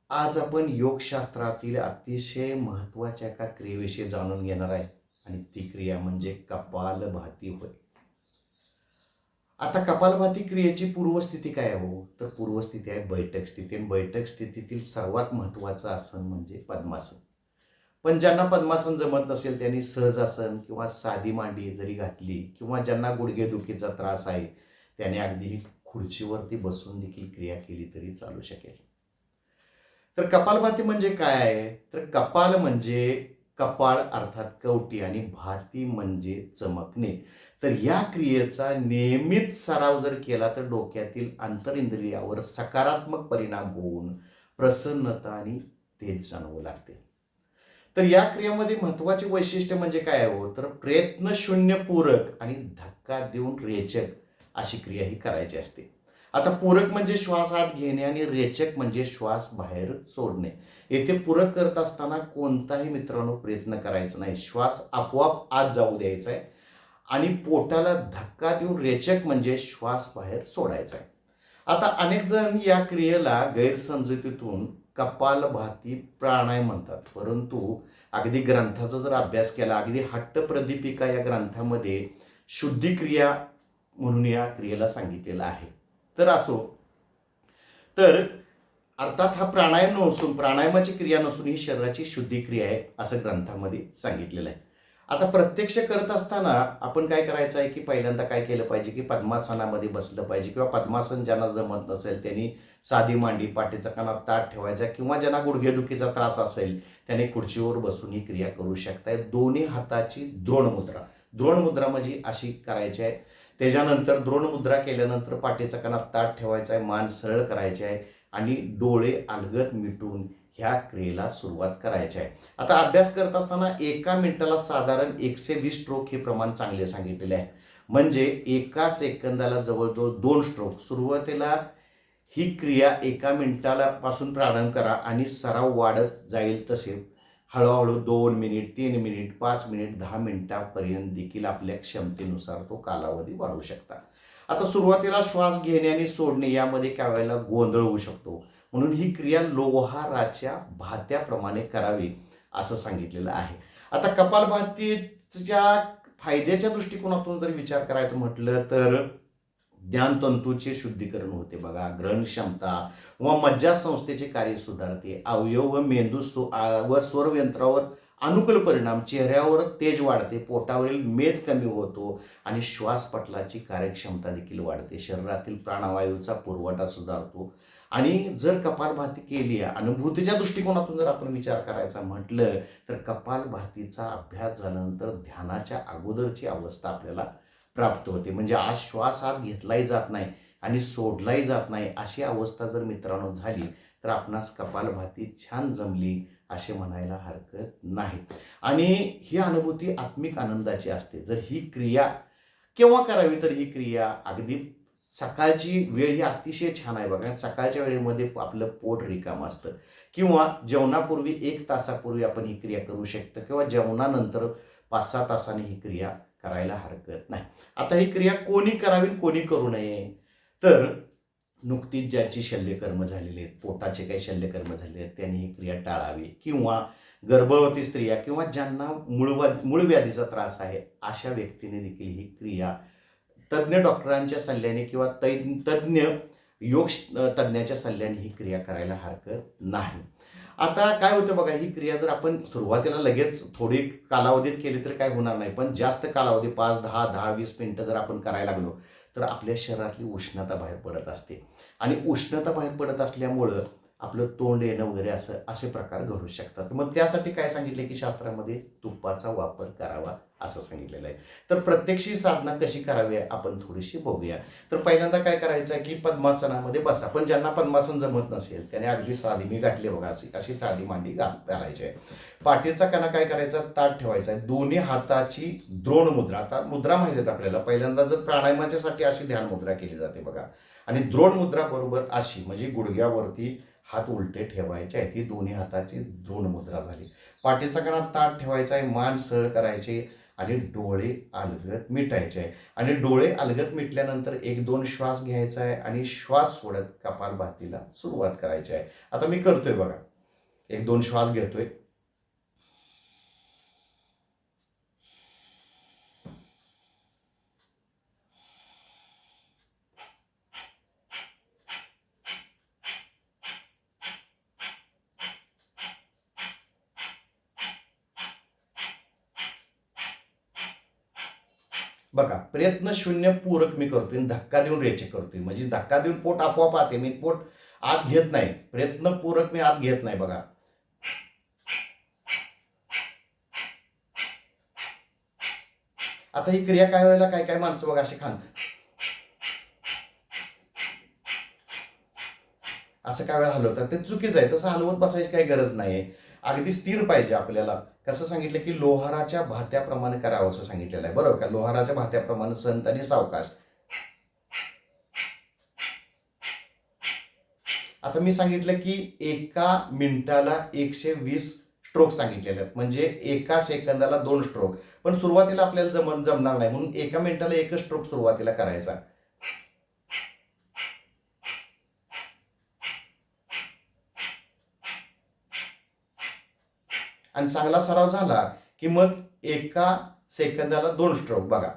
आज आपण योगशास्त्रातील अतिशय महत्त्वाच्या एका क्रियेविषयी जाणून घेणार आहे आणि ती क्रिया म्हणजे कपालभाती होय. आता कपालभाती क्रियेची पूर्वस्थिती काय आहे हो? तर पूर्वस्थिती आहे बैठक स्थिती आणि बैठक स्थितीतील सर्वात महत्त्वाचं आसन म्हणजे पद्मासन. पण ज्यांना पद्मासन जमत नसेल त्यांनी सहजासन किंवा साधी मांडी जरी घातली किंवा ज्यांना गुडघेदुखीचा त्रास आहे त्याने अगदी खुर्चीवरती बसून देखील क्रिया केली तरी चालू शकेल. तर कपालभाती म्हणजे काय आहे? तर कपाल म्हणजे कपाळ अर्थात कवटी आणि भाती म्हणजे चमकणे. तर या क्रियेचा नियमित सराव जर केला तर डोक्यातील अंतरिंद्रियावर सकारात्मक परिणाम होऊन प्रसन्नता आणि तेज जाणवू लागते. तर या क्रियेमध्ये महत्वाचे वैशिष्ट्य म्हणजे काय आहे हो? तर प्रयत्नशून्य पूरक आणि धक्का देऊन रेचक अशी क्रिया ही करायची असते. आता पूरक म्हणजे श्वास आत घेणे आणि रेचक म्हणजे श्वास बाहेर सोडणे. येथे पूरक करत असताना कोणताही मित्रांनो प्रयत्न करायचा नाही. श्वास आपोआप आत जाऊ द्यायचा आहे आणि पोटाला धक्का देऊन रेचक म्हणजे श्वास बाहेर सोडायचा आहे. आता अनेक जण या क्रियेला गैरसमजुतीतून कपालभाती प्राणायाम म्हणतात, परंतु अगदी ग्रंथाचा जर अभ्यास केला, अगदी हट्टप्रदीपिका या ग्रंथामध्ये शुद्धिक्रिया म्हणून या क्रियेला सांगितलेलं आहे. तर असो, तर अर्थात हा प्राणायाम नसून प्राणायामाची क्रिया नसून ही शरीराची शुद्धी क्रिया आहे असं ग्रंथामध्ये सांगितलेलं आहे. आता प्रत्यक्ष करत असताना आपण काय करायचं आहे की पहिल्यांदा काय केलं पाहिजे की पद्मासनामध्ये बसलं पाहिजे किंवा पद्मासन ज्यांना जमत नसेल त्यांनी साधी मांडी पाठीचा कानात ताट ठेवायचा किंवा ज्यांना गुडघेदुखीचा त्रास असेल त्याने खुर्चीवर बसून ही क्रिया करू शकताय. दोन्ही हाताची द्रोण मुद्रा म्हणजे अशी करायची आहे. त्याच्यानंतर द्रोण मुद्रा केल्यानंतर पाठीचा कानात ताट ठेवायचा आहे, मान सरळ करायची आहे आणि डोळे अलगद मिटून ह्या क्रियेला सुरुवात करायची आहे. आता अभ्यास करत असताना एका मिनिटाला साधारण 120 स्ट्रोक हे प्रमाण चांगले सांगितलेले आहे. म्हणजे एका सेकंदाला जवळजवळ 2 स्ट्रोक. सुरुवातीला ही क्रिया एका मिनिटाला पासून प्रारंभ करा आणि सराव वाढत जाईल तसे हळूहळू 2 मिनिट, 3 मिनिट, 5 मिनिट, 10 मिनिटापर्यंत देखील आपल्या क्षमतेनुसार तो कालावधी वाढवू शकता. आता सुरुवातीला श्वास घेणे आणि सोडणे यामध्ये काही वेळेला गोंधळ होऊ शकतो, म्हणून ही क्रिया लोहाराच्या भात्याप्रमाणे करावी असं सांगितलेलं आहे. आता कपालभातीच्या फायद्याच्या दृष्टिकोनातून जर विचार करायचं म्हटलं तर ज्ञानतंतूचे शुद्धीकरण होते बघा, ग्रहण क्षमता व मज्जासंस्थेचे कार्य सुधारते, अवयव व मेंदू व स्वरयंत्रावर अनुकूल परिणाम, चेहऱ्यावर तेज वाढते, पोटावरील मेद कमी होतो आणि श्वासपटलाची कार्यक्षमता देखील वाढते, शरीरातील प्राणवायूचा पुरवठा सुधारतो. आणि जर कपालभाती केली अनुभूतीच्या दृष्टिकोनातून जर आपण विचार करायचा म्हटलं तर कपालभातीचा अभ्यास झाल्यानंतर ध्यानाच्या अगोदरची अवस्था आपल्याला प्राप्त होते. म्हणजे आज श्वास आत घेतलाही जात नाही आणि सोडलाही जात नाही अशी अवस्था जर मित्रांनो झाली तर आपणास कपालभाती छान जमली असे म्हणायला हरकत नाही. आणि ही अनुभूती आत्मिक आनंदाची असते. जर ही क्रिया केव्हा करावी तर ही क्रिया अगदी सकाळची वेळ ही अतिशय छान आहे बघा. सकाळच्या वेळेमध्ये आपलं पोट रिकाम असतं किंवा जेवणापूर्वी 1 तासापूर्वी आपण ही क्रिया करू शकतो किंवा जेवणानंतर 5-6 तासांनी ही क्रिया करायला हरकत नाही. आता ही क्रिया कोणी करावी कोणी करू नये तर नुकतीच ज्यांची शल्यकर्म झालेली आहेत, पोटाचे काही शल्यकर्म झालेले आहेत त्यांनी ही क्रिया टाळावी किंवा गर्भवती स्त्रिया किंवा ज्यांना मूळव्याधीचा त्रास आहे अशा व्यक्तीने देखील ही क्रिया तज्ज्ञ डॉक्टरांच्या सल्ल्याने किंवा तज्ज्ञ योग तज्ज्ञाच्या सल्ल्याने ही क्रिया करायला हरकत नाही. आता काय होतं बघा, ही क्रिया जर आपण सुरुवातीला लगेच थोडी कालावधीत केली तर काय होणार नाही, पण जास्त कालावधी 5, 10, 10, 20 मिनिटं जर आपण करायला लागलो तर आपल्या शरीरातली उष्णता बाहेर पडत असते आणि उष्णता बाहेर पडत असल्यामुळं आपलं तोंड येणं वगैरे असे प्रकार घडू शकतात. मग त्यासाठी काय सांगितले की शास्त्रामध्ये तुपाचा वापर करावा असं सांगितलेलं आहे. तर प्रत्यक्षी साधना कशी करावी आपण थोडीशी बघूया. तर पहिल्यांदा काय करायचं आहे की पद्मासनामध्ये बसा. पण ज्यांना पद्मासन जमत नसेल त्याने अगदी साधी मी घातली बघा अशी साधी मांडी घालायची आहे. पाठीचा कणा काय करायचा, ताट ठेवायचा आहे, दोन्ही हाताची द्रोण मुद्रा. आता मुद्रा माहिती आहेत आपल्याला, पहिल्यांदा जर प्राणायामाच्यासाठी अशी ध्यान मुद्रा केली जाते बघा आणि द्रोण मुद्रा बरोबर अशी म्हणजे गुडघ्यावरती हात उलटे ठेवायचे आहेत. ही दोन्ही हाताची द्रोण मुद्रा झाली. पाठीचा कणा ताट ठेवायचा आहे, मान सरळ करायचे आणि डोळे अलगद मिटायचे आहे. आणि डोळे अलगद मिटल्यानंतर 1-2 श्वास घ्यायचा आहे आणि श्वास सोडत कपालभातीला सुरुवात करायची आहे. आता मी करतोय बघा. 1-2 श्वास घेतोय. बघा, प्रयत्न शून्य पूरक मी करतोय आणि धक्का देऊन रेचेक करतोय. म्हणजे धक्का देऊन पोट आपोआप आते. मी पोट आत घेत नाही. प्रयत्न पूरक मी आत घेत नाही बघा. आता ही क्रिया काय वेळेला काय काय माणसं बघा अशी खान असं काय वेळा हलवतात, ते चुकीचं आहे. तसं हलवत बसायची काही गरज नाही आहे. अगदी स्थिर पाहिजे आपल्याला. कसं सांगितलं की लोहाराच्या भात्याप्रमाणे करावं असं सांगितलेलं आहे, बरोबर का? लोहाराच्या भात्याप्रमाणे संत आणि सावकाश. आता मी सांगितलं की एका मिनिटाला 120 स्ट्रोक सांगितलेले आहेत, म्हणजे एका सेकंदाला 2 स्ट्रोक. पण सुरुवातीला आपल्याला जमणार नाही, म्हणून एका मिनिटाला 1 स्ट्रोक सुरुवातीला करायचा. आणि चांगला सराव झाला की मग एका सेकंदाला 2 स्ट्रोक बघा.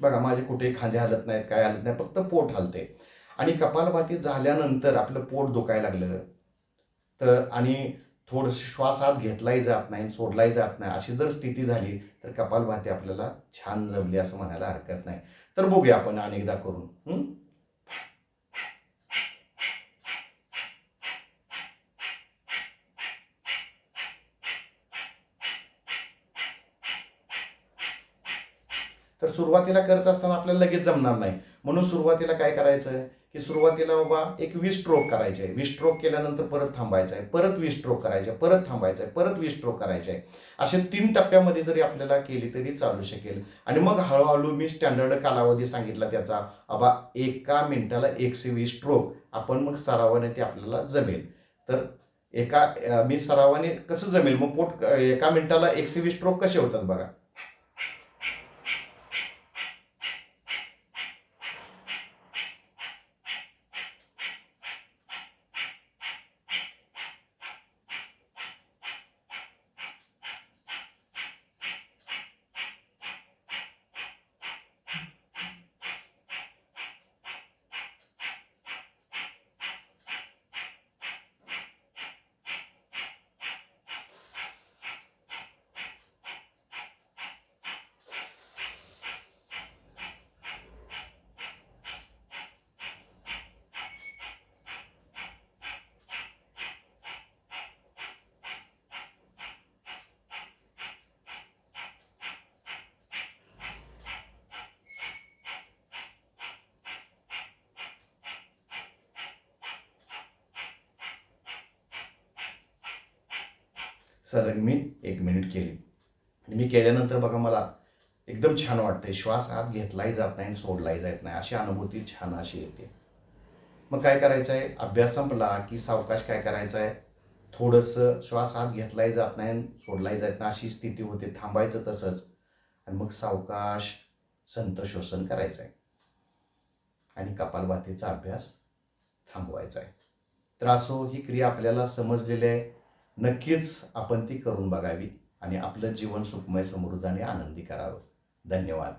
बघा, माझे कुठे खांदे हलत नाहीत, काय हलत नाही, फक्त पोट हलते. आणि कपालभाती झाल्यानंतर आपलं पोट दुखायला लागलं तर आणि थोडंसं श्वास आत घेतलाही जात नाही, सोडलाही जात नाही, अशी जर स्थिती झाली तर कपालभाती आपल्याला छान जमली असं म्हणायला हरकत नाही. तर बघूया आपण अनेकदा करून. तर सुरुवातीला करत असताना आपल्याला लगेच जमणार नाही, म्हणून सुरुवातीला काय करायचं की सुरुवातीला बाबा एक 20 स्ट्रोक करायचे. 20 स्ट्रोक केल्यानंतर परत थांबायचं आहे, परत 20 स्ट्रोक करायचे, परत थांबायचं आहे, परत 20 स्ट्रोक करायचे आहे. असे 3 टप्प्यामध्ये जरी आपल्याला केली तरी चालू शकेल. आणि मग हळूहळू मी स्टँडर्ड कालावधी सांगितला त्याचा, बाबा एका मिनिटाला 120 स्ट्रोक. आपण मग सरावाने ते आपल्याला जमेल. तर मी सरावाने कसं जमेल मग पोट एका मिनिटाला 120 स्ट्रोक कसे होतात बघा. सलग मी 1 मिनिट केली आणि मी केल्यानंतर बघा मला एकदम छान वाटते. श्वास आत घेतलाही जात नाही आणि सोडलाही जात नाही, अशी अनुभूती छान अशी येते. मग काय करायचं आहे, अभ्यास संपला की सावकाश काय करायचं आहे, थोडंसं श्वास आत घेतलाही जात नाही आणि सोडलाही जात नाही अशी स्थिती होते, थांबायचं तसंच. आणि मग सावकाश संत श्वसन करायचं आहे आणि कपालभातीचा अभ्यास थांबवायचा आहे. तर असो ही क्रिया आपल्याला समजलेली आहे. नक्कीच आपण ती करून बघावी आणि आपलं जीवन सुखमय, समृद्ध आणि आनंदी करावं. धन्यवाद.